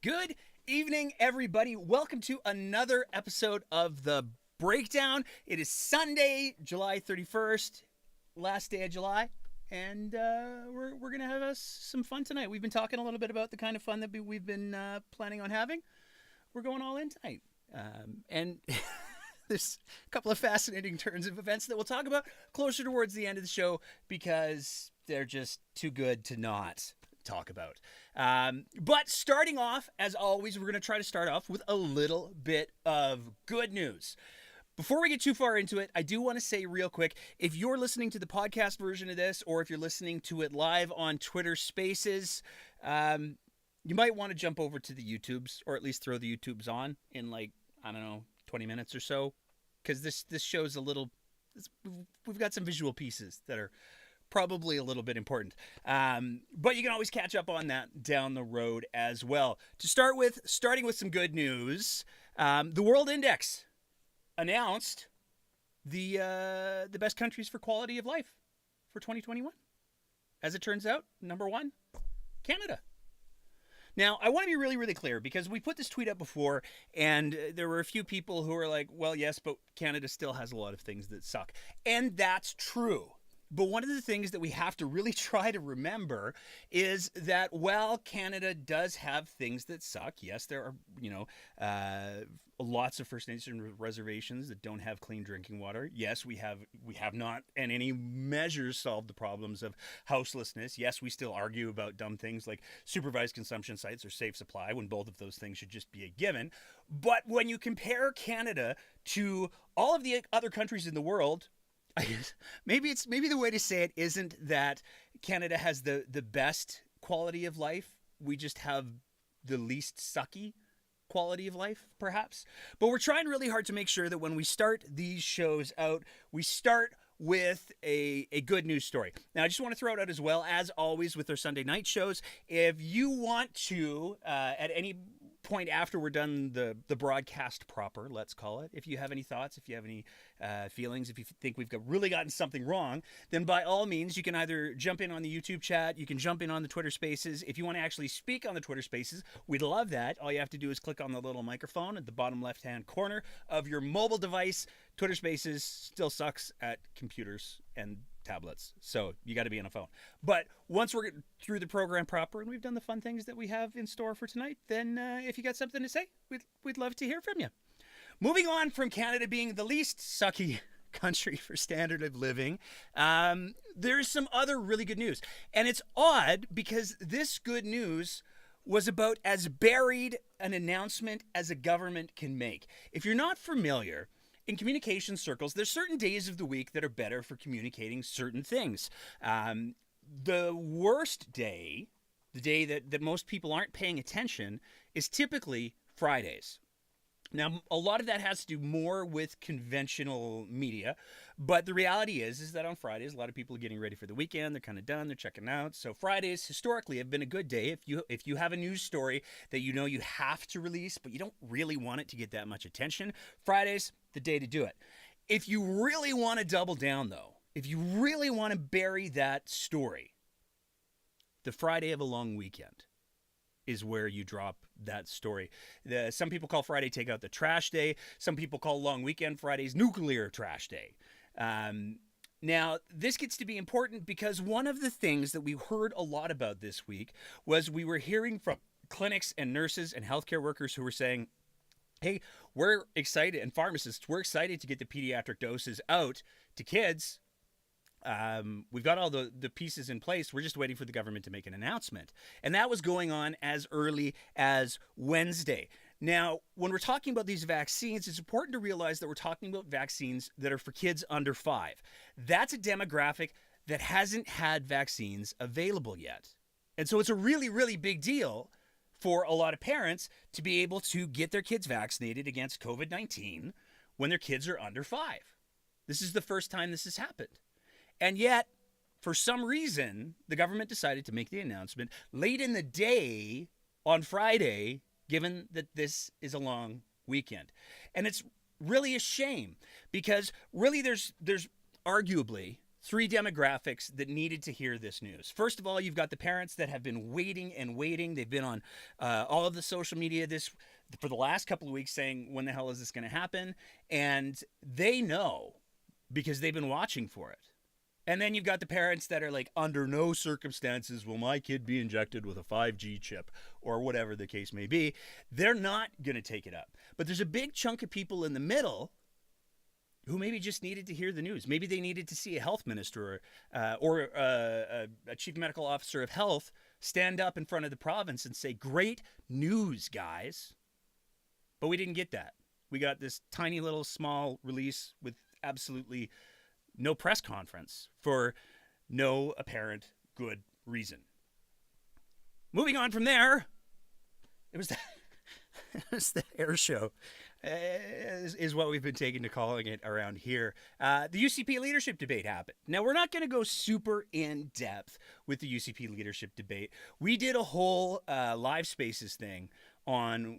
Good evening, everybody. Welcome to another episode of The Breakdown. It is Sunday, July 31st, last day of July, and we're going to have us some fun tonight. We've been talking a little bit about the kind of fun that we've been planning on having. We're going all in tonight. And there's a couple of fascinating turns of events that we'll talk about closer towards the end of the show because they're just too good to not talk about. But starting off, as always, we're going to try to start off with a little bit of good news. Before we get too far into it, I do want to say real quick, if you're listening to the podcast version of this, or if you're listening to it live on Twitter Spaces, you might want to jump over to the YouTubes, or at least throw the YouTubes on in 20 minutes or so, because this show's we've got some visual pieces that are probably a little bit important. But you can always catch up on that down the road as well. To start with, starting with some good news, the World Index announced the best countries for quality of life for 2021. As it turns out, number one, Canada. Now, I want to be really, really clear because we put this tweet up before and there were a few people who were like, well, yes, but Canada still has a lot of things that suck. And that's true. But one of the things that we have to really try to remember is that while Canada does have things that suck, yes, there are, lots of First Nation reservations that don't have clean drinking water. Yes, we have not in any measure solved the problems of houselessness. Yes, we still argue about dumb things like supervised consumption sites or safe supply when both of those things should just be a given. But when you compare Canada to all of the other countries in the world, maybe the way to say it isn't that Canada has the best quality of life. We just have the least sucky quality of life, perhaps. But we're trying really hard to make sure that when we start these shows out, we start with a good news story. Now, I just want to throw it out as well, as always with our Sunday night shows. If you want to, at any point after we're done the broadcast proper, let's call it, if you have any thoughts, if you have any feelings, if you think we've really gotten something wrong, then by all means you can either jump in on the YouTube chat, you can jump in on the Twitter Spaces. If you want to actually speak on the Twitter Spaces, we'd love that. All you have to do is click on the little microphone at the bottom left hand corner of your mobile device. Twitter Spaces still sucks at computers and tablets, so you got to be on a phone. But once we're through the program proper and we've done the fun things that we have in store for tonight, then if you got something to say, we'd love to hear from you. Moving on from Canada being the least sucky country for standard of living, there's some other really good news. And it's odd because this good news was about as buried an announcement as a government can make. If you're not familiar, in communication circles, there's certain days of the week that are better for communicating certain things. The worst day, the day that most people aren't paying attention, is typically Fridays. Now, a lot of that has to do more with conventional media, but the reality is that on Fridays, a lot of people are getting ready for the weekend. They're kind of done. They're checking out. So Fridays historically have been a good day. If you have a news story that you know you have to release, but you don't really want it to get that much attention, Fridays, the day to do it. If you really want to double down, though, if you really want to bury that story, the Friday of a long weekend is where you drop that story. Some people call Friday Take Out the Trash Day. Some people call Long Weekend Fridays Nuclear Trash Day. Now, this gets to be important because one of the things that we heard a lot about this week was we were hearing from clinics and nurses and healthcare workers who were saying, hey, we're excited, and pharmacists, we're excited to get the pediatric doses out to kids. We've got all the pieces in place. We're just waiting for the government to make an announcement. And that was going on as early as Wednesday. Now, when we're talking about these vaccines, it's important to realize that we're talking about vaccines that are for kids under 5. That's a demographic that hasn't had vaccines available yet. And so it's a really, really big deal for a lot of parents to be able to get their kids vaccinated against COVID-19 when their kids are under 5. This is the first time this has happened. And yet, for some reason, the government decided to make the announcement late in the day on Friday, given that this is a long weekend. And it's really a shame because really there's arguably three demographics that needed to hear this news. First of all, you've got the parents that have been waiting and waiting. They've been on all of the social media for the last couple of weeks saying, when the hell is this going to happen? And they know because they've been watching for it. And then you've got the parents that are like, under no circumstances will my kid be injected with a 5G chip or whatever the case may be. They're not going to take it up. But there's a big chunk of people in the middle who maybe just needed to hear the news. Maybe they needed to see a health minister or a chief medical officer of health stand up in front of the province and say, great news, guys. But we didn't get that. We got this tiny little small release with absolutely no press conference for no apparent good reason. Moving on from there, it was the air show, is what we've been taking to calling it around here. The UCP leadership debate happened. Now, we're not going to go super in depth with the UCP leadership debate. We did a whole live spaces thing on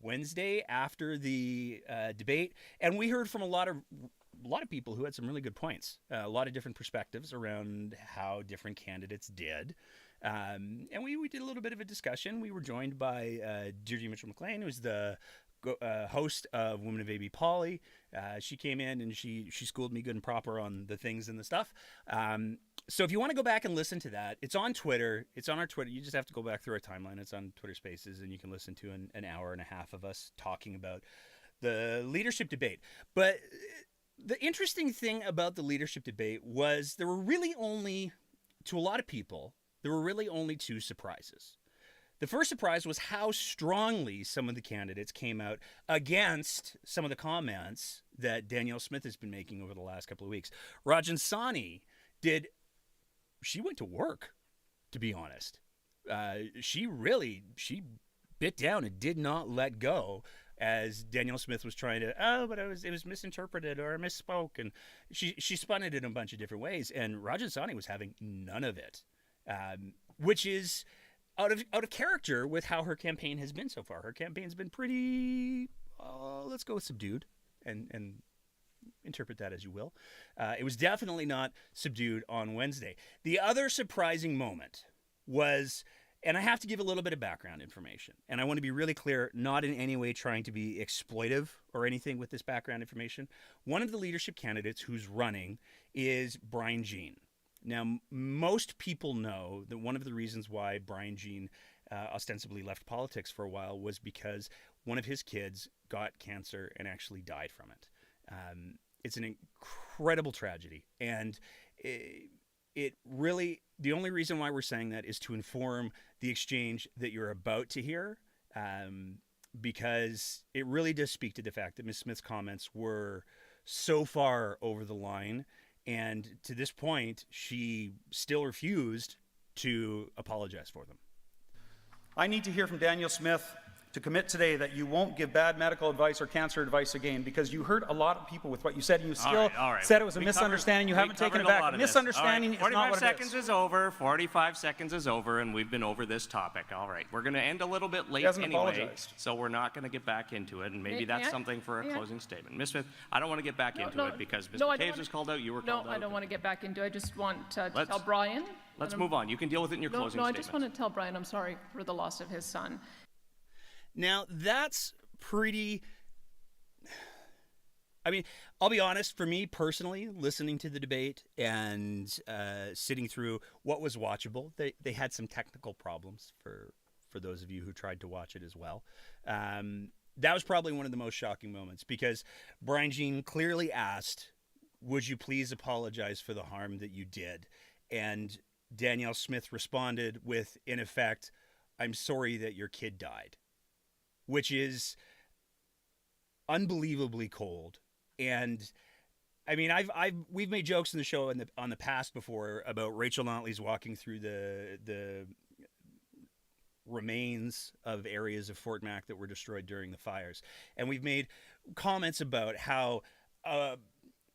Wednesday after the debate, and we heard from a lot of people who had some really good points, a lot of different perspectives around how different candidates did. And we did a little bit of a discussion. We were joined by Deirdre Mitchell-McLean, who's the host of Women of AB Poly. She came in and she schooled me good and proper on the things and the stuff. So if you want to go back and listen to that, it's on Twitter. It's on our Twitter. You just have to go back through our timeline. It's on Twitter Spaces, and you can listen to an hour and a half of us talking about the leadership debate. But the interesting thing about the leadership debate was there were really only, to a lot of people, there were really only two surprises. The first surprise was how strongly some of the candidates came out against some of the comments that Danielle Smith has been making over the last couple of weeks. Rajan Sawhney she went to work, to be honest. She bit down and did not let go as Danielle Smith was trying to, but it was misinterpreted or I misspoke. And she spun it in a bunch of different ways. And Rajan Sawhney was having none of it, which is out of character with how her campaign has been so far. Her campaign's been pretty, let's go with subdued and interpret that as you will. It was definitely not subdued on Wednesday. The other surprising moment was, and I have to give a little bit of background information, and I want to be really clear, not in any way trying to be exploitive or anything with this background information. One of the leadership candidates who's running is Brian Jean. Now, most people know that one of the reasons why Brian Jean ostensibly left politics for a while was because one of his kids got cancer and actually died from it. It's an incredible tragedy, and it really, the only reason why we're saying that is to inform the exchange that you're about to hear, because it really does speak to the fact that Ms. Smith's comments were so far over the line, and to this point, she still refused to apologize for them. I need to hear from Danielle Smith to commit today that you won't give bad medical advice or cancer advice again, because you hurt a lot of people with what you said, and you still said it was a misunderstanding. You haven't taken it back. A misunderstanding is not what it is. 45 seconds is over. 45 seconds is over, and we've been over this topic. All right. We're going to end a little bit late anyway, so we're not going to get back into it, and maybe that's something for a closing statement. Ms. Smith, I don't want to get back into it because Mr. Taves was called out, you were called out. No, I don't want to get back into it. I just want to tell Brian. Let's move on. You can deal with it in your closing statement. No, I just want to tell Brian I'm sorry for the loss of his son. Now, that's pretty... I mean, I'll be honest, for me personally, listening to the debate and sitting through what was watchable, they had some technical problems for those of you who tried to watch it as well. That was probably one of the most shocking moments, because Brian Jean clearly asked, would you please apologize for the harm that you did? And Danielle Smith responded with, in effect, I'm sorry that your kid died, which is unbelievably cold. And I mean, we've made jokes in the show on the past before about Rachel Notley's walking through the remains of areas of Fort Mac that were destroyed during the fires, and we've made comments about how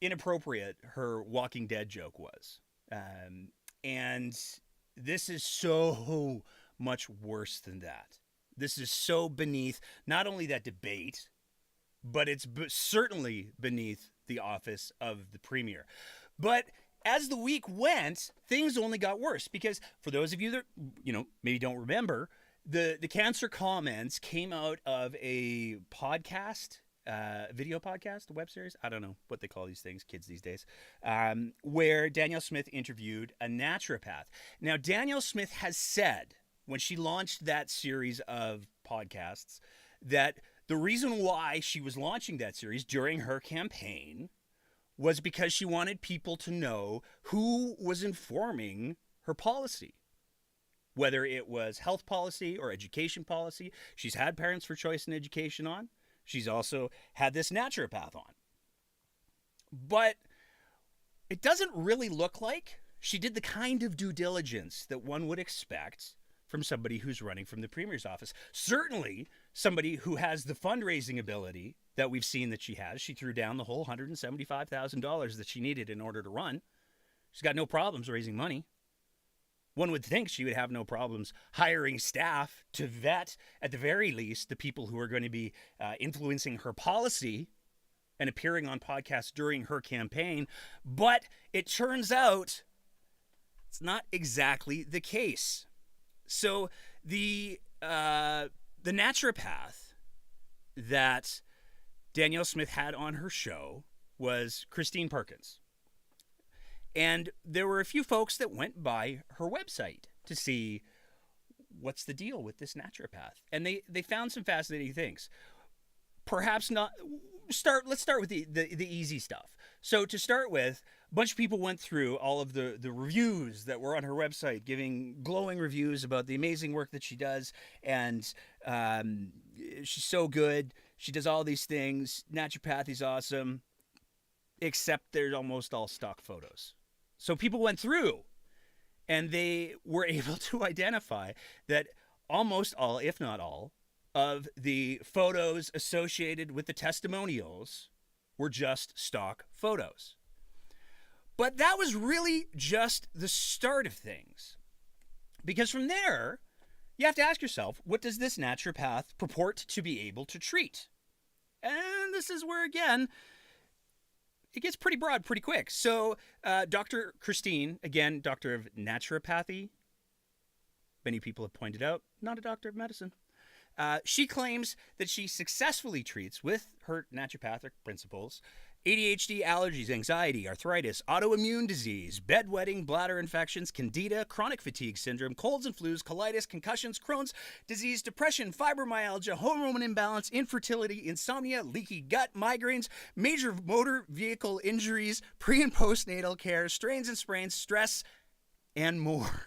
inappropriate her Walking Dead joke was, and this is so much worse than that. This is so beneath not only that debate, but it's certainly beneath the office of the premier. But as the week went, things only got worse because for those of you that, maybe don't remember, the Cancer Comments came out of a podcast, video podcast, a web series. I don't know what they call these things, kids these days, where Danielle Smith interviewed a naturopath. Now, Danielle Smith has said when she launched that series of podcasts that the reason why she was launching that series during her campaign was because she wanted people to know who was informing her policy, whether it was health policy or education policy. She's had Parents for Choice in Education on. She's also had this naturopath on. But it doesn't really look like she did the kind of due diligence that one would expect from somebody who's running from the Premier's office. Certainly somebody who has the fundraising ability that we've seen that she has. She threw down the whole $175,000 that she needed in order to run. She's got no problems raising money. One would think she would have no problems hiring staff to vet, at the very least, the people who are going to be influencing her policy and appearing on podcasts during her campaign. But it turns out it's not exactly the case. So the naturopath that Danielle Smith had on her show was Christine Perkins. And there were a few folks that went by her website to see what's the deal with this naturopath. And they found some fascinating things. Perhaps not. Let's start with the easy stuff. So to start with, a bunch of people went through all of the reviews that were on her website, giving glowing reviews about the amazing work that she does. And she's so good. She does all these things. Naturopathy's awesome. Except they're almost all stock photos. So people went through and they were able to identify that almost all, if not all, of the photos associated with the testimonials were just stock photos. But that was really just the start of things. Because from there, you have to ask yourself, what does this naturopath purport to be able to treat? And this is where, again, it gets pretty broad pretty quick. So Dr. Christine, again, doctor of naturopathy, many people have pointed out, not a doctor of medicine. She claims that she successfully treats, with her naturopathic principles, ADHD, allergies, anxiety, arthritis, autoimmune disease, bedwetting, bladder infections, candida, chronic fatigue syndrome, colds and flus, colitis, concussions, Crohn's disease, depression, fibromyalgia, hormone imbalance, infertility, insomnia, leaky gut, migraines, major motor vehicle injuries, pre- and postnatal care, strains and sprains, stress, and more.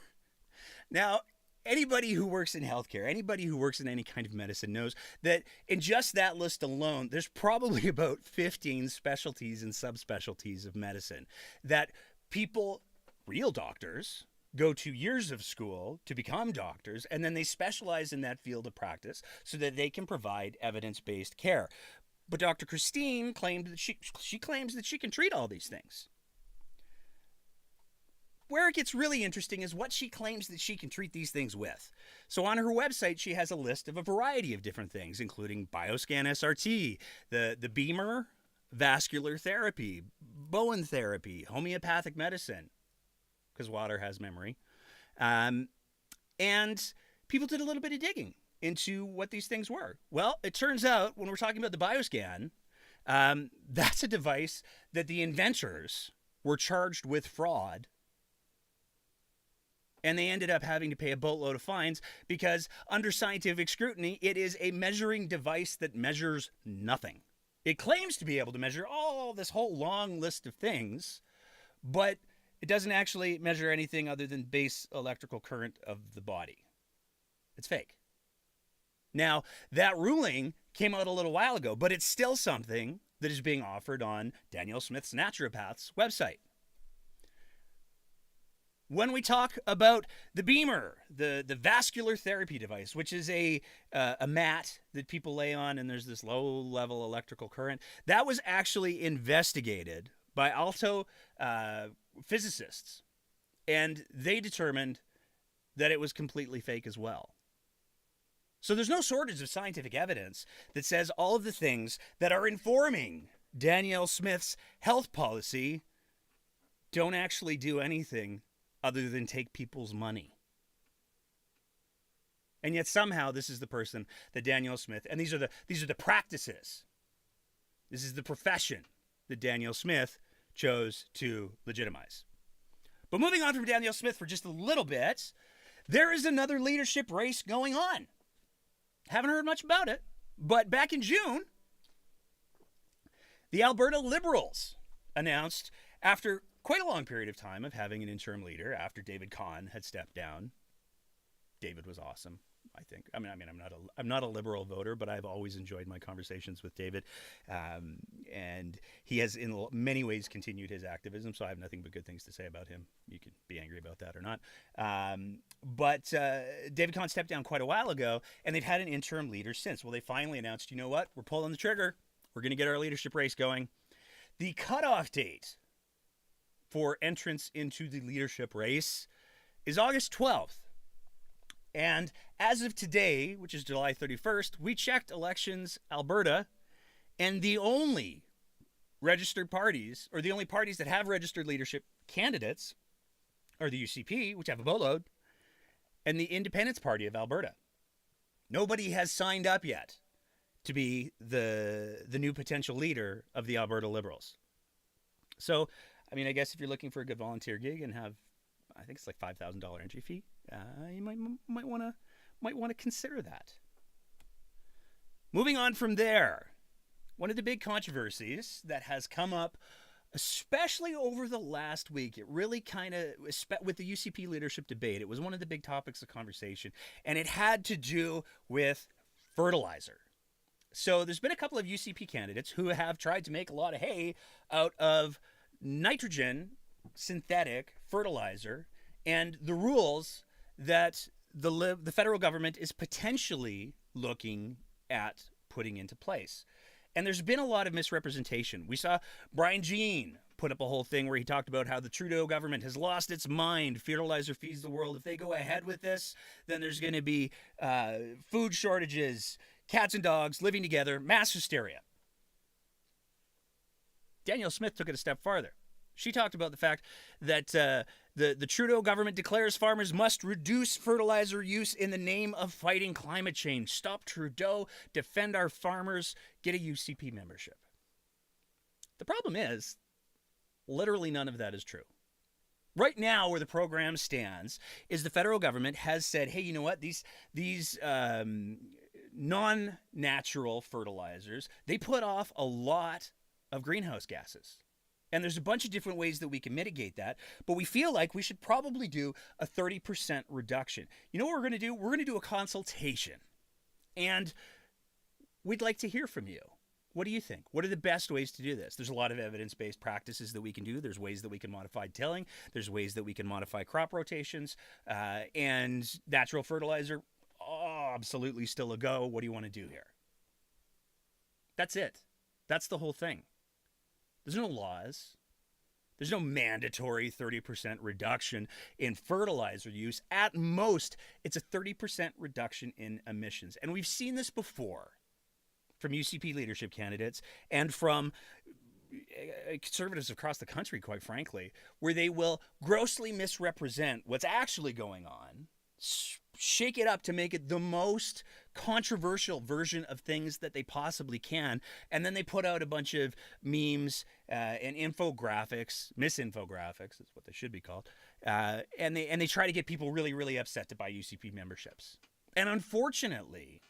Now, anybody who works in healthcare, anybody who works in any kind of medicine knows that in just that list alone, there's probably about 15 specialties and subspecialties of medicine that people, real doctors, go to years of school to become doctors, and then they specialize in that field of practice so that they can provide evidence-based care. But Dr. Christine claimed that she claims that she can treat all these things. Where it gets really interesting is what she claims that she can treat these things with. So on her website, she has a list of a variety of different things, including Bioscan SRT, the BEMER, vascular therapy, Bowen therapy, homeopathic medicine, because water has memory. And people did a little bit of digging into what these things were. Well, it turns out when we're talking about the Bioscan, that's a device that the inventors were charged with fraud. And they ended up having to pay a boatload of fines because under scientific scrutiny, it is a measuring device that measures nothing. It claims to be able to measure this whole long list of things, but it doesn't actually measure anything other than base electrical current of the body. It's fake. Now, that ruling came out a little while ago, but it's still something that is being offered on Danielle Smith's naturopath's website. When we talk about the BEMER, the vascular therapy device, which is a mat that people lay on and there's this low-level electrical current, that was actually investigated by Aalto physicists, and they determined that it was completely fake as well. So there's no shortage of scientific evidence that says all of the things that are informing Danielle Smith's health policy don't actually do anything other than take people's money. And yet somehow this is the person that Danielle Smith, and these are the practices. This is the profession that Danielle Smith chose to legitimize. But moving on from Danielle Smith for just a little bit, there is another leadership race going on. Haven't heard much about it, but back in June, the Alberta Liberals announced, after quite a long period of time of having an interim leader, after David Kahn had stepped down. David was awesome, I think. I mean, I'm not a Liberal voter, but I've always enjoyed my conversations with David, and he has in many ways continued his activism. So I have nothing but good things to say about him. You can be angry about that or not. But David Kahn stepped down quite a while ago, and they've had an interim leader since. Well, they finally announced, you know what? We're pulling the trigger. We're going to get our leadership race going. The cutoff date for entrance into the leadership race is August 12th. And as of today, which is July 31st, we checked Elections Alberta, and the only registered parties, or the only parties that have registered leadership candidates, are the UCP, which have a boatload, and the Independence Party of Alberta. Nobody has signed up yet to be the new potential leader of the Alberta Liberals. So, I mean, I guess if you're looking for a good volunteer gig and have, I think it's like $5,000 entry fee, you might want to consider that. Moving on from there, one of the big controversies that has come up, especially over the last week, it really kind of, with the UCP leadership debate, it was one of the big topics of conversation, and it had to do with fertilizer. So there's been a couple of UCP candidates who have tried to make a lot of hay out of nitrogen synthetic fertilizer and the rules that the federal government is potentially looking at putting into place. And there's been a lot of misrepresentation. We saw Brian Jean put up a whole thing where he talked about how the Trudeau government has lost its mind. Fertilizer feeds the world. If they go ahead with this, then there's going to be food shortages, cats and dogs living together, mass hysteria. Danielle Smith took it a step farther. She talked about the fact that the Trudeau government declares farmers must reduce fertilizer use in the name of fighting climate change. Stop Trudeau, defend our farmers, get a UCP membership. The problem is, literally none of that is true. Right now, where the program stands, is the federal government has said, hey, you know what? These non-natural fertilizers, they put off a lot of greenhouse gases. And there's a bunch of different ways that we can mitigate that, but we feel like we should probably do a 30% reduction. You know what we're going to do? We're going to do a consultation. And we'd like to hear from you. What do you think? What are the best ways to do this? There's a lot of evidence-based practices that we can do. There's ways that we can modify tilling. There's ways that we can modify crop rotations. And natural fertilizer, absolutely still a go. What do you want to do here? That's it. That's the whole thing. There's no laws. There's no mandatory 30% reduction in fertilizer use. At most, it's a 30% reduction in emissions. And we've seen this before from UCP leadership candidates and from conservatives across the country, quite frankly, where they will grossly misrepresent what's actually going on, shake it up to make it the most controversial version of things that they possibly can, and then they put out a bunch of memes and infographics, misinfographics is what they should be called, and they try to get people really, really upset to buy UCP memberships. And unfortunately,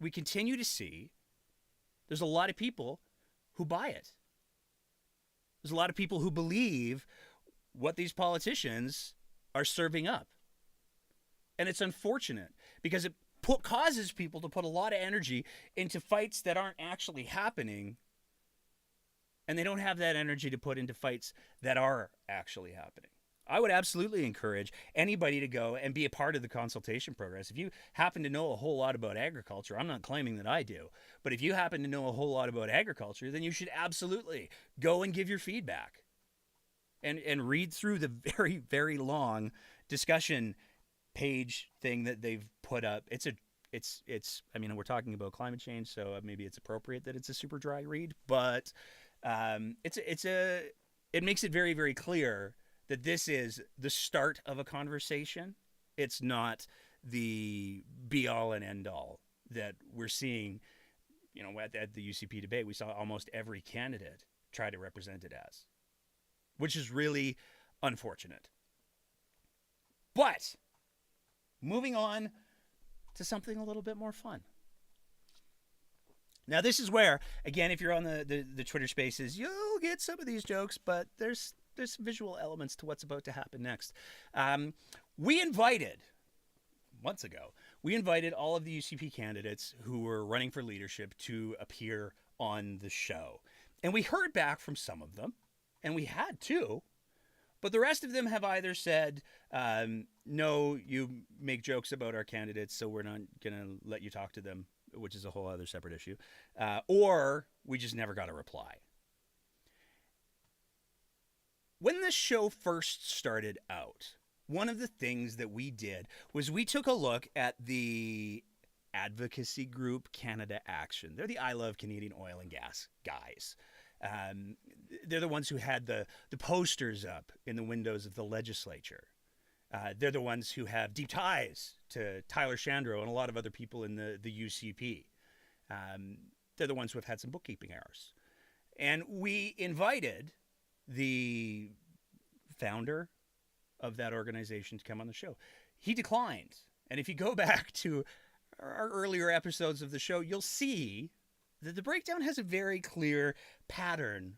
we continue to see there's a lot of people who buy it. There's a lot of people who believe what these politicians are serving up. And it's unfortunate because it causes people to put a lot of energy into fights that aren't actually happening, and they don't have that energy to put into fights that are actually happening. I would absolutely encourage anybody to go and be a part of the consultation progress. If you happen to know a whole lot about agriculture, I'm not claiming that I do, but if you happen to know a whole lot about agriculture, then you should absolutely go and give your feedback and read through the very, very long discussion page thing that they've put up. It's I mean, we're talking about climate change, so maybe it's appropriate that it's a super dry read, but it makes it very, very clear that this is the start of a conversation. It's not the be-all and end-all that we're seeing, at the UCP debate. We saw almost every candidate try to represent it as, which is really unfortunate. But moving on to something a little bit more fun. Now, this is where, again, if you're on the Twitter Spaces, you'll get some of these jokes, but there's visual elements to what's about to happen next. Months ago, we invited all of the UCP candidates who were running for leadership to appear on the show. And we heard back from some of them, and we had to, but the rest of them have either said, no, you make jokes about our candidates, so we're not going to let you talk to them, which is a whole other separate issue, or we just never got a reply. When the show first started out, one of the things that we did was we took a look at the advocacy group Canada Action. They're the I Love Canadian Oil and Gas guys. They're the ones who had the posters up in the windows of the legislature. They're the ones who have deep ties to Tyler Shandro and a lot of other people in the UCP. They're the ones who have had some bookkeeping errors. And we invited the founder of that organization to come on the show. He declined. And if you go back to our earlier episodes of the show, you'll see that the breakdown has a very clear pattern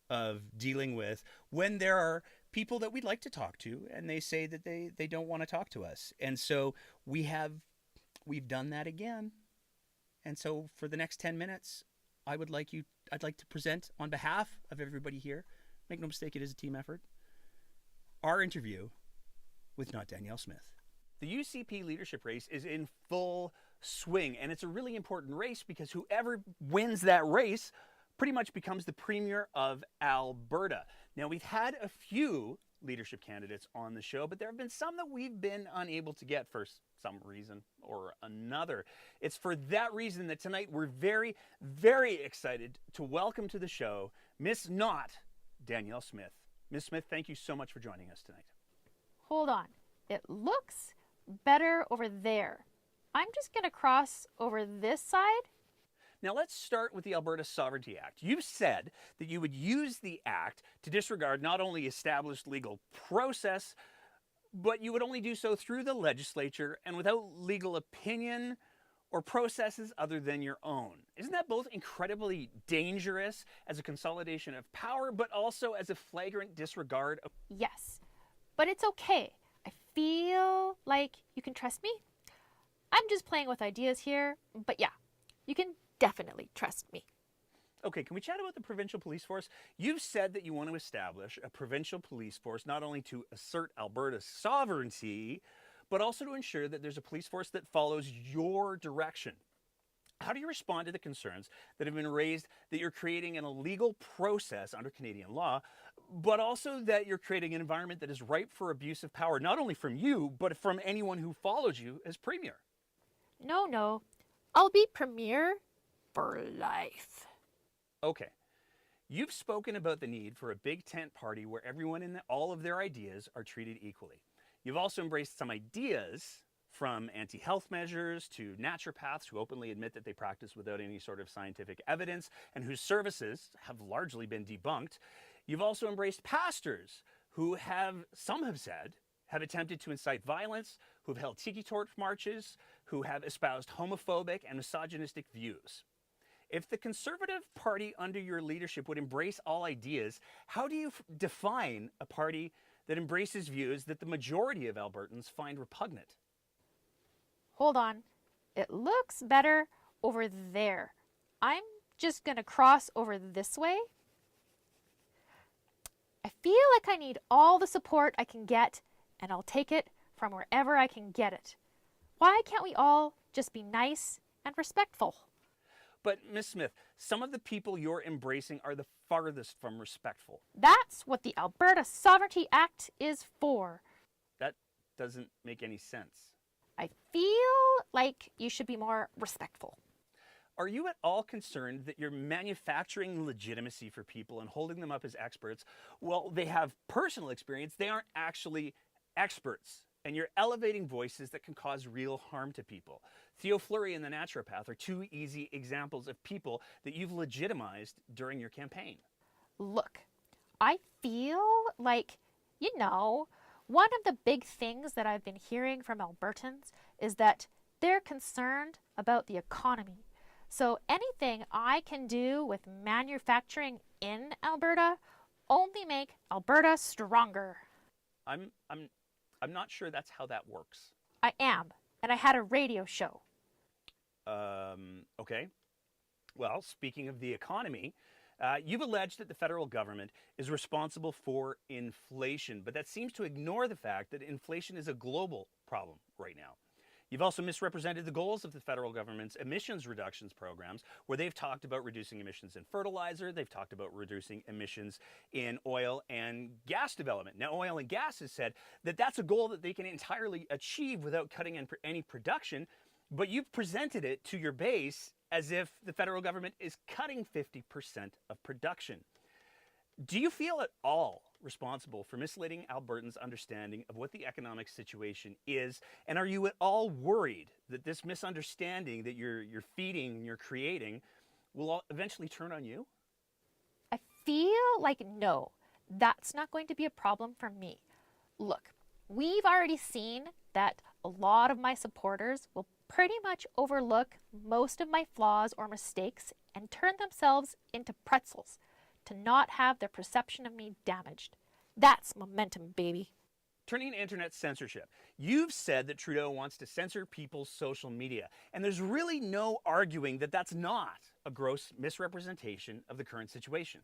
of dealing with when there are people that we'd like to talk to and they say that they don't want to talk to us. And so we've done that again. And so for the next 10 minutes, I'd like to present on behalf of everybody here, make no mistake, it is a team effort, our interview with Not Danielle Smith. The UCP leadership race is in full swing, and it's a really important race because whoever wins that race pretty much becomes the Premier of Alberta. Now, we've had a few leadership candidates on the show, but there have been some that we've been unable to get for some reason or another. It's for that reason that tonight we're very, very excited to welcome to the show Miss Not Danielle Smith. Ms. Smith, thank you so much for joining us tonight. Hold on. It looks better over there. I'm just going to cross over this side. Now let's start with the Alberta Sovereignty Act. You've said that you would use the act to disregard not only established legal process, but you would only do so through the legislature and without legal opinion or processes other than your own. Isn't that both incredibly dangerous as a consolidation of power, but also as a flagrant disregard of... Yes, but it's okay. I feel like you can trust me. I'm just playing with ideas here, but yeah, you can definitely trust me. Okay, can we chat about the provincial police force? You've said that you want to establish a provincial police force not only to assert Alberta's sovereignty, but also to ensure that there's a police force that follows your direction. How do you respond to the concerns that have been raised that you're creating an illegal process under Canadian law, but also that you're creating an environment that is ripe for abuse of power, not only from you, but from anyone who follows you as Premier? No. I'll be Premier for life. Okay. You've spoken about the need for a big tent party where everyone and all of their ideas are treated equally. You've also embraced some ideas, from anti-health measures to naturopaths who openly admit that they practice without any sort of scientific evidence and whose services have largely been debunked. You've also embraced pastors who some have said, have attempted to incite violence, who have held tiki torch marches, who have espoused homophobic and misogynistic views. If the Conservative Party under your leadership would embrace all ideas, how do you define a party that embraces views that the majority of Albertans find repugnant? Hold on. It looks better over there. I'm just going to cross over this way. I feel like I need all the support I can get, and I'll take it from wherever I can get it. Why can't we all just be nice and respectful? But, Ms. Smith, some of the people you're embracing are the farthest from respectful. That's what the Alberta Sovereignty Act is for. That doesn't make any sense. I feel like you should be more respectful. Are you at all concerned that you're manufacturing legitimacy for people and holding them up as experts? Well, they have personal experience. They aren't actually experts. And you're elevating voices that can cause real harm to people. Theo Fleury and the naturopath are two easy examples of people that you've legitimized during your campaign. Look, I feel like, one of the big things that I've been hearing from Albertans is that they're concerned about the economy. So anything I can do with manufacturing in Alberta only make Alberta stronger. I'm not sure that's how that works. I am, and I had a radio show. Okay. Well, speaking of the economy, you've alleged that the federal government is responsible for inflation, but that seems to ignore the fact that inflation is a global problem right now. You've also misrepresented the goals of the federal government's emissions reductions programs, where they've talked about reducing emissions in fertilizer, they've talked about reducing emissions in oil and gas development. Now, oil and gas has said that that's a goal that they can entirely achieve without cutting any production, but you've presented it to your base as if the federal government is cutting 50% of production. Do you feel at all responsible for misleading Albertans' understanding of what the economic situation is? And are you at all worried that this misunderstanding that you're feeding and you're creating will eventually turn on you? I feel like no, that's not going to be a problem for me. Look, we've already seen that a lot of my supporters will pretty much overlook most of my flaws or mistakes and turn themselves into pretzels to not have their perception of me damaged. That's momentum, baby. Turning to internet censorship. You've said that Trudeau wants to censor people's social media, and there's really no arguing that that's not a gross misrepresentation of the current situation.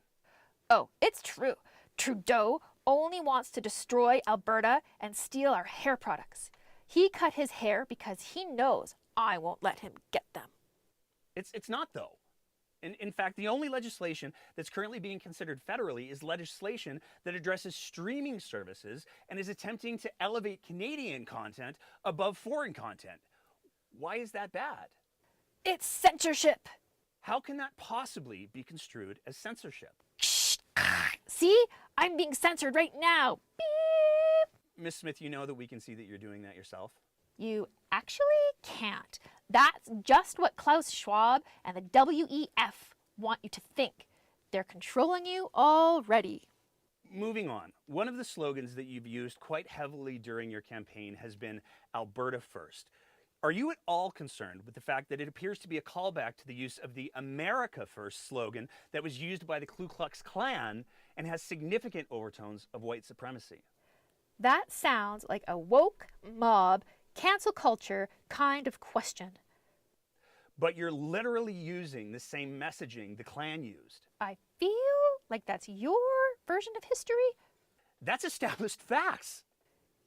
Oh, it's true. Trudeau only wants to destroy Alberta and steal our hair products. He cut his hair because he knows I won't let him get them. It's not, though. In fact, the only legislation that's currently being considered federally is legislation that addresses streaming services and is attempting to elevate Canadian content above foreign content. Why is that bad? It's censorship. How can that possibly be construed as censorship? Shh. See? I'm being censored right now. Beep. Ms. Smith, you know that we can see that you're doing that yourself. You actually can't. That's just what Klaus Schwab and the WEF want you to think. They're controlling you already. Moving on, one of the slogans that you've used quite heavily during your campaign has been Alberta First. Are you at all concerned with the fact that it appears to be a callback to the use of the America First slogan that was used by the Ku Klux Klan and has significant overtones of white supremacy? That sounds like a woke mob, cancel culture kind of question. But you're literally using the same messaging the Klan used. I feel like that's your version of history. That's established facts.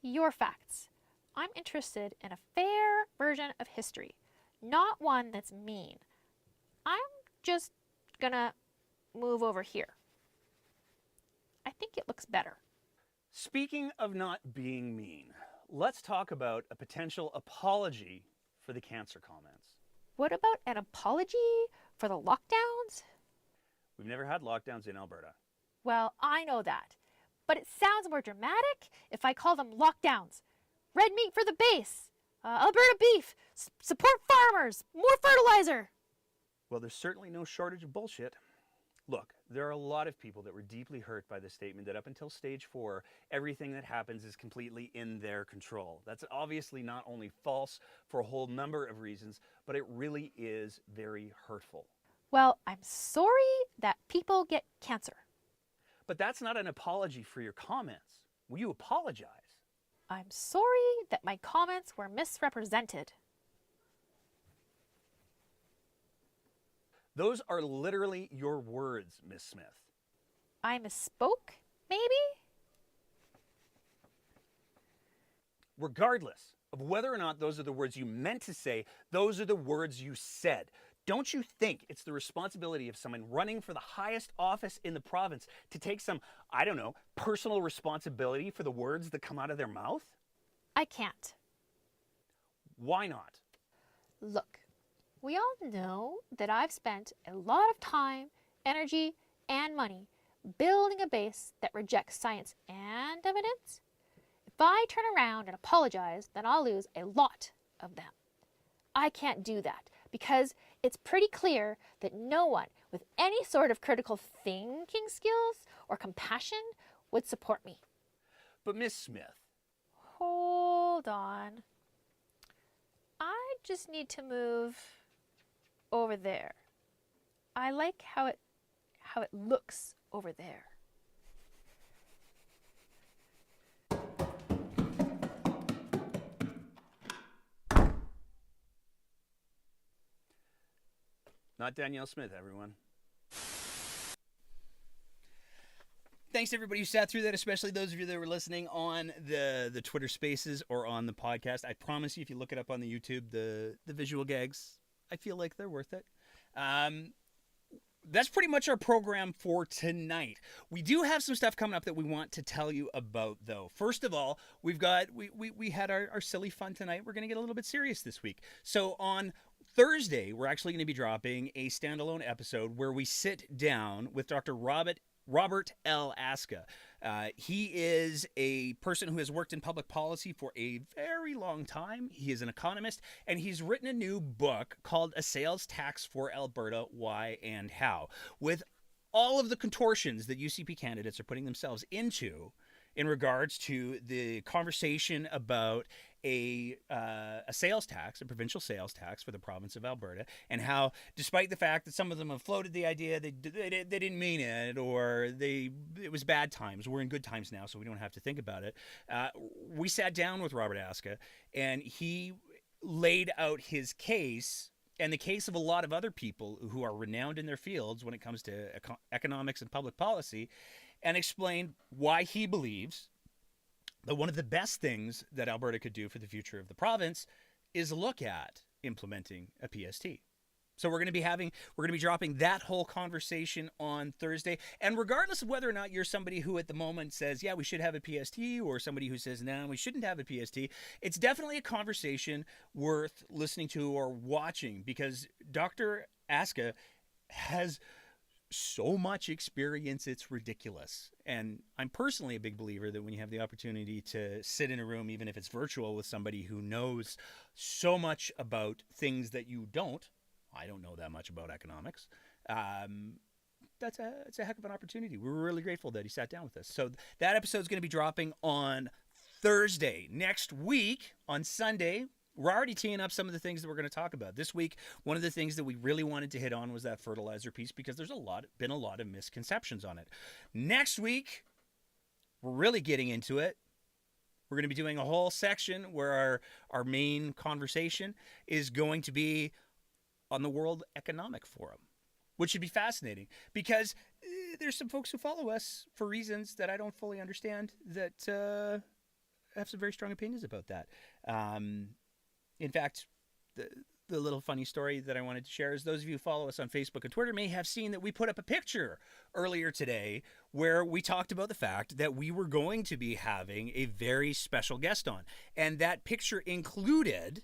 Your facts. I'm interested in a fair version of history, not one that's mean. I'm just gonna move over here. I think it looks better. Speaking of not being mean, let's talk about a potential apology for the cancer comments. What about an apology for the lockdowns? We've never had lockdowns in Alberta. Well, I know that. But it sounds more dramatic if I call them lockdowns. Red meat for the base. Alberta beef. Support farmers. More fertilizer. Well, there's certainly no shortage of bullshit. Look, there are a lot of people that were deeply hurt by the statement that up until stage 4, everything that happens is completely in their control. That's obviously not only false for a whole number of reasons, but it really is very hurtful. Well, I'm sorry that people get cancer. But that's not an apology for your comments. Will you apologize? I'm sorry that my comments were misrepresented. Those are literally your words, Miss Smith. I misspoke, maybe? Regardless of whether or not those are the words you meant to say, those are the words you said. Don't you think it's the responsibility of someone running for the highest office in the province to take some, I don't know, personal responsibility for the words that come out of their mouth? I can't. Why not? Look, We all know that I've spent a lot of time, energy, and money building a base that rejects science and evidence. If I turn around and apologize, then I'll lose a lot of them. I can't do that because it's pretty clear that no one with any sort of critical thinking skills or compassion would support me. But Miss Smith. Hold on. I just need to move over there. I like how it looks over there. Not Danielle Smith, everyone. Thanks to everybody who sat through that, especially those of you that were listening on the Twitter Spaces or on the podcast. I promise you, if you look it up on the YouTube, the visual gags, I feel like they're worth it. That's pretty much our program for tonight. We do have some stuff coming up that we want to tell you about, though. First of all, we had our silly fun tonight. We're going to get a little bit serious this week. So on Thursday, we're actually going to be dropping a standalone episode where we sit down with Dr. Robert L. Aska. He is a person who has worked in public policy for a very long time. He is an economist, and he's written a new book called A Sales Tax for Alberta, Why and How, with all of the contortions that UCP candidates are putting themselves into in regards to the conversation about a sales tax, a provincial sales tax for the province of Alberta, and how, despite the fact that some of them have floated the idea, they didn't mean it, or it was bad times. We're in good times now, so we don't have to think about it. We sat down with Robert Aska, and he laid out his case, and the case of a lot of other people who are renowned in their fields when it comes to economics and public policy, and explained why he believes that one of the best things that Alberta could do for the future of the province is look at implementing a PST. So we're going to be dropping that whole conversation on Thursday. And regardless of whether or not you're somebody who at the moment says, yeah, we should have a PST, or somebody who says, no, we shouldn't have a PST, it's definitely a conversation worth listening to or watching, because Dr. Aska has so much experience, it's ridiculous. And I'm personally a big believer that when you have the opportunity to sit in a room, even if it's virtual, with somebody who knows so much about things that you don't, I don't know that much about economics, it's a heck of an opportunity. We were really grateful that he sat down with us. So that episode is going to be dropping on Thursday. Next week, on Sunday, we're already teeing up some of the things that we're going to talk about. This week, one of the things that we really wanted to hit on was that fertilizer piece, because there's been a lot of misconceptions on it. Next week, we're really getting into it. We're going to be doing a whole section where our main conversation is going to be on the World Economic Forum, which should be fascinating, because there's some folks who follow us for reasons that I don't fully understand that have some very strong opinions about that. In fact, the little funny story that I wanted to share is those of you who follow us on Facebook and Twitter may have seen that we put up a picture earlier today where we talked about the fact that we were going to be having a very special guest on. And that picture included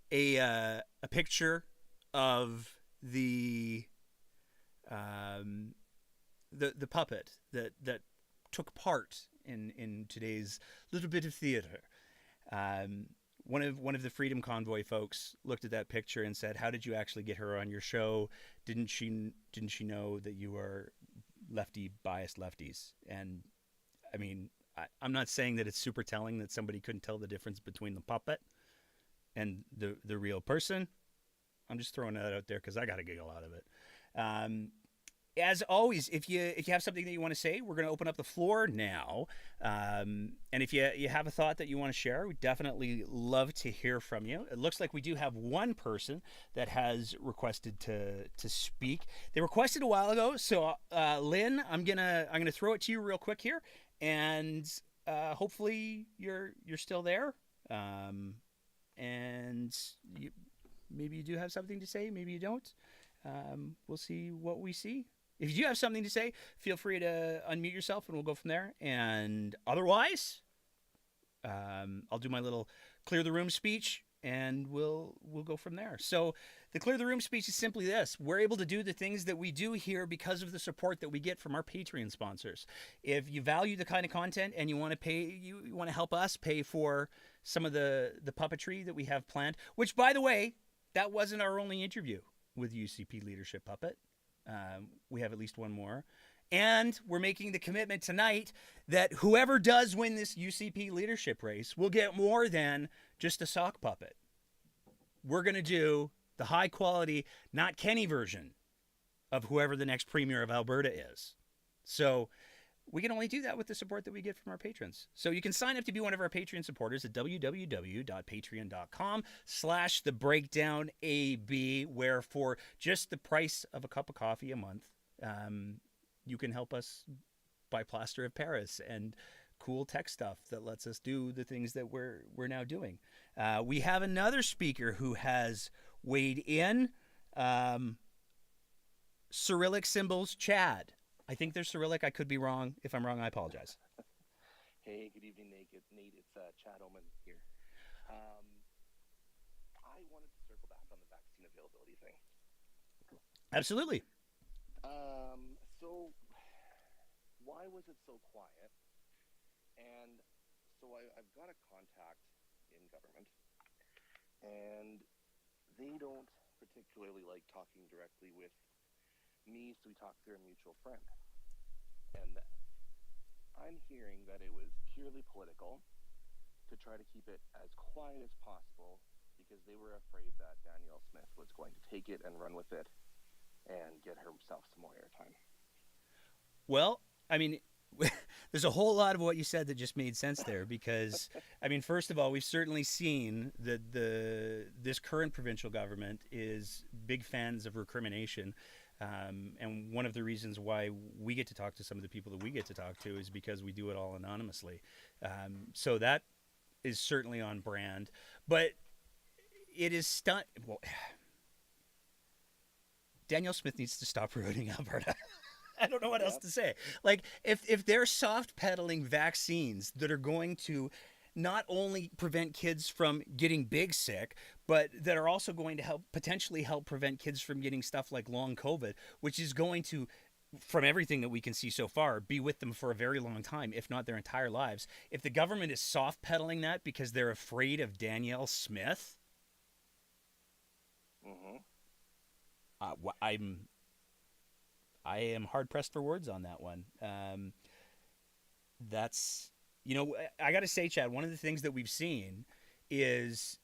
a picture of the puppet that took part in today's little bit of theater. One of the Freedom Convoy folks looked at that picture and said, "How did you actually get her on your show? Didn't she know that you are biased lefties?" And I mean, I'm not saying that it's super telling that somebody couldn't tell the difference between the puppet and the real person. I'm just throwing that out there because I got a giggle out of it. As always, if you have something that you want to say, we're going to open up the floor now. And if you have a thought that you want to share, we definitely love to hear from you. It looks like we do have one person that has requested to speak. They requested a while ago, so Lynn, I'm gonna throw it to you real quick here, and hopefully you're still there. And maybe you do have something to say, maybe you don't. We'll see what we see. If you do have something to say, feel free to unmute yourself and we'll go from there. And otherwise, I'll do my little clear the room speech and we'll go from there. So the Clear the Room speech is simply this: we're able to do the things that we do here because of the support that we get from our Patreon sponsors. If you value the kind of content and you want to pay, you want to help us pay for some of the puppetry that we have planned, which, by the way, that wasn't our only interview with UCP Leadership Puppet. We have at least one more. And we're making the commitment tonight that whoever does win this UCP leadership race will get more than just a sock puppet. We're going to do the high quality, not Kenny version of whoever the next premier of Alberta is. So we can only do that with the support that we get from our patrons. So you can sign up to be one of our Patreon supporters at www.patreon.com/thebreakdownab, where for just the price of a cup of coffee a month, you can help us buy plaster of Paris and cool tech stuff that lets us do the things that we're now doing. We have another speaker who has weighed in. Cyrillic symbols, Chad. I think they're Cyrillic. I could be wrong. If I'm wrong, I apologize. Hey, good evening, Nate. It's Chad Oman here. I wanted to circle back on the vaccine availability thing. Absolutely. So why was it so quiet? And so I've got a contact in government, and they don't particularly like talking directly with me, so we talked through a mutual friend. And I'm hearing that it was purely political to try to keep it as quiet as possible because they were afraid that Danielle Smith was going to take it and run with it and get herself some more airtime. Well, I mean, there's a whole lot of what you said that just made sense there because, I mean, first of all, we've certainly seen that this current provincial government is big fans of recrimination. And one of the reasons why we get to talk to some of the people that we get to talk to is because we do it all anonymously. So that is certainly on brand. But it is well, Danielle Smith needs to stop ruining Alberta. I don't know what else to say. Like, if they're soft peddling vaccines that are going to not only prevent kids from getting big sick, but that are also going to potentially help prevent kids from getting stuff like long COVID, which is going to, from everything that we can see so far, be with them for a very long time, if not their entire lives. If the government is soft peddling that because they're afraid of Danielle Smith, I am hard pressed for words on that one. That's, you know, I got to say, Chad, one of the things that we've seen is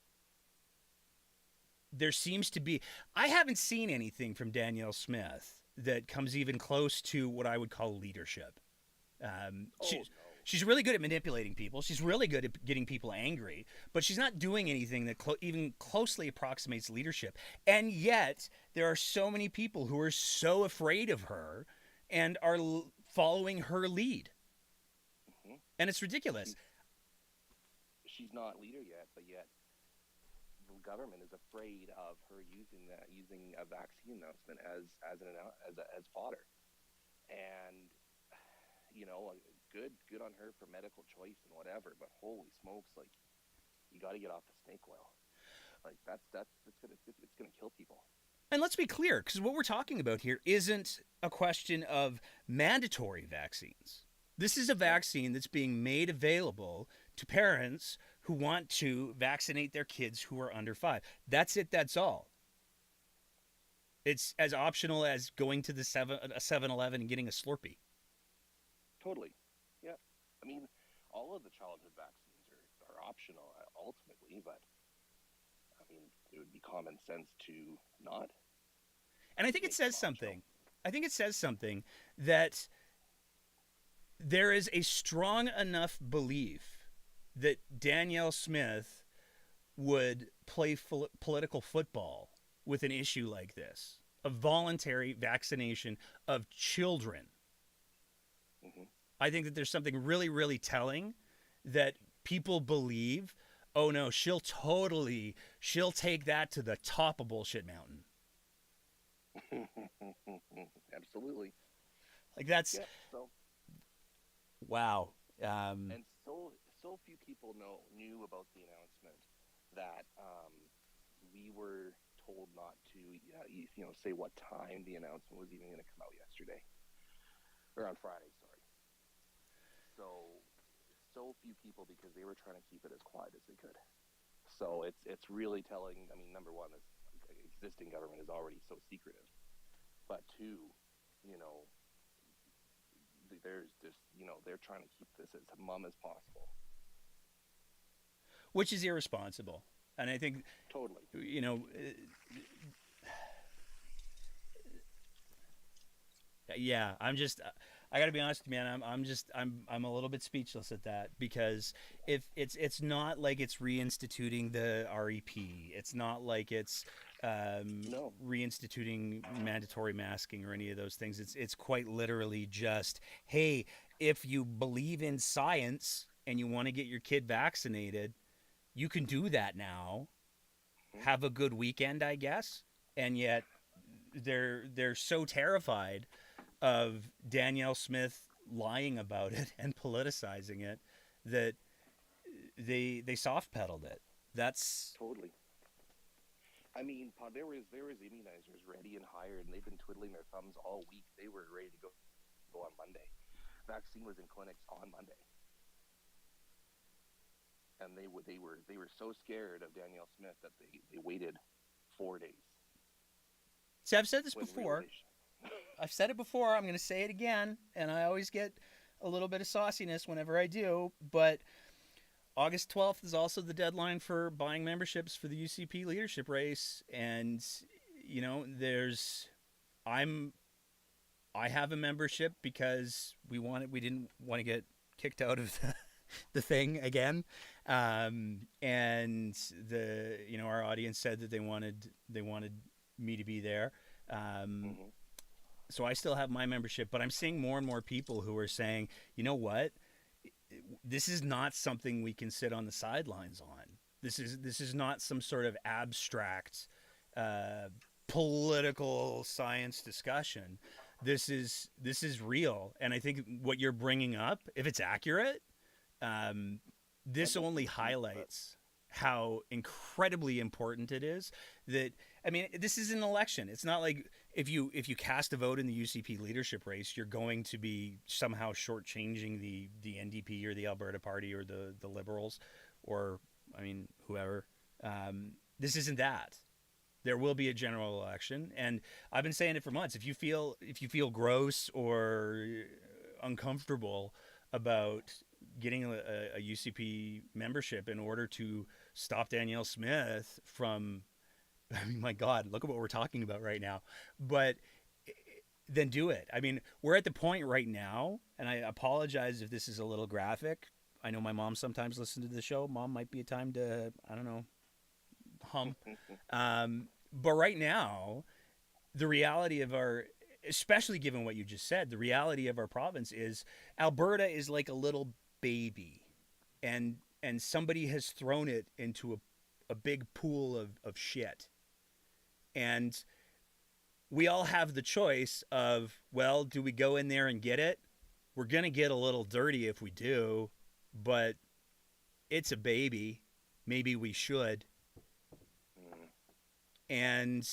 there seems to be, I haven't seen anything from Danielle Smith that comes even close to what I would call leadership. She's really good at manipulating people. She's really good at getting people angry, but she's not doing anything that even closely approximates leadership. And yet there are so many people who are so afraid of her and are following her lead. And it's ridiculous. She's not leader yet, but yet the government is afraid of her using a vaccine announcement as fodder. And you know, good on her for medical choice and whatever, but holy smokes, like, you got to get off the snake oil. Like, it's gonna kill people. And let's be clear, because what we're talking about here isn't a question of mandatory vaccines. This is a vaccine that's being made available to parents who want to vaccinate their kids who are under 5. That's it. That's all. It's as optional as going to the 7-Eleven and getting a Slurpee. Totally. Yeah. I mean, all of the childhood vaccines are optional ultimately, but I mean, it would be common sense to not. And I think it says something. I think it says something that there is a strong enough belief that Danielle Smith would play political football with an issue like this, a voluntary vaccination of children. I think that there's something really, really telling that people believe, oh no, she'll take that to the top of bullshit mountain. Absolutely. Like that's, yeah, so, wow. And so few people knew about the announcement that we were told not to, say what time the announcement was even going to come out yesterday, or on Friday, sorry. So few people, because they were trying to keep it as quiet as they could. So it's really telling. I mean, number one, this existing government is already so secretive, but two, there's just, they're trying to keep this as mum as possible, which is irresponsible. And I think totally, yeah, I gotta be honest with you, man. I'm a little bit speechless at that, because if it's not like it's reinstituting the REP, it's not like it's reinstituting mandatory masking or any of those things. It's quite literally just, hey, if you believe in science and you want to get your kid vaccinated, you can do that now. Have a good weekend, I guess. And yet they're so terrified of Danielle Smith lying about it and politicizing it that they soft pedaled it. That's totally. I mean, there was immunizers ready and hired, and they've been twiddling their thumbs all week. They were ready to go on Monday. Vaccine was in clinics on Monday, and they were so scared of Danielle Smith that they waited 4 days. See, I've said this before. I've said it before. I'm going to say it again, and I always get a little bit of sauciness whenever I do, but August 12th is also the deadline for buying memberships for the UCP leadership race. And, I have a membership because we didn't want to get kicked out of the thing again. And our audience said that they wanted me to be there. So I still have my membership, but I'm seeing more and more people who are saying, you know what? This is not something we can sit on the sidelines on. This is not some sort of abstract political science discussion. This is real. And I think what you're bringing up, if it's accurate, this only highlights how incredibly important it is that, I mean, this is an election. It's not like if you cast a vote in the UCP leadership race, you're going to be somehow shortchanging the NDP or the Alberta Party or the Liberals, or, I mean, whoever. This isn't that. There will be a general election, and I've been saying it for months. If you feel gross or uncomfortable about getting a UCP membership in order to stop Danielle Smith from, I mean, my God, look at what we're talking about right now. But then do it. I mean, we're at the point right now, and I apologize if this is a little graphic. I know my mom sometimes listens to the show. Mom, might be a time to, I don't know, hump. But right now, the reality of especially given what you just said, the reality of our province is Alberta is like a little baby, and somebody has thrown it into a big pool of shit. And we all have the choice of, well, do we go in there and get it? We're going to get a little dirty if we do, but it's a baby. Maybe we should. And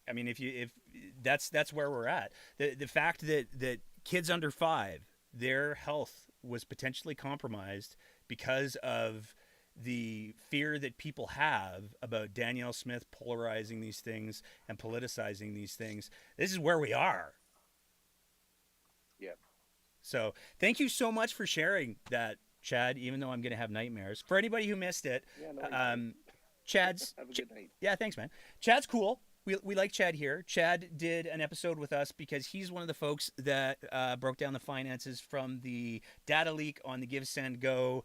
I mean, if that's where we're at. The fact that kids under 5, their health was potentially compromised because of the fear that people have about Danielle Smith polarizing these things and politicizing these things. This is where we are. Yep. So thank you so much for sharing that, Chad, even though I'm going to have nightmares. For anybody who missed it, Chad's... Have a good night. Yeah, thanks, man. Chad's cool. We like Chad here. Chad did an episode with us because he's one of the folks that broke down the finances from the data leak on the Give, Send, Go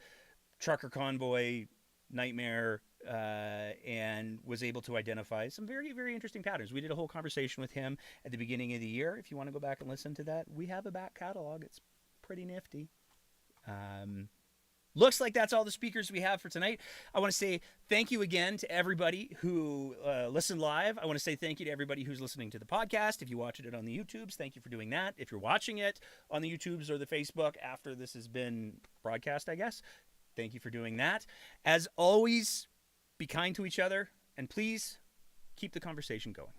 trucker convoy nightmare, and was able to identify some very, very interesting patterns. We did a whole conversation with him at the beginning of the year. If you want to go back and listen to that, we have a back catalog. It's pretty nifty. Looks like that's all the speakers we have for tonight. I want to say thank you again to everybody who listened live. I want to say thank you to everybody who's listening to the podcast. If you watched it on the YouTubes, thank you for doing that. If you're watching it on the YouTubes or the Facebook after this has been broadcast, I guess, thank you for doing that. As always, be kind to each other, and please keep the conversation going.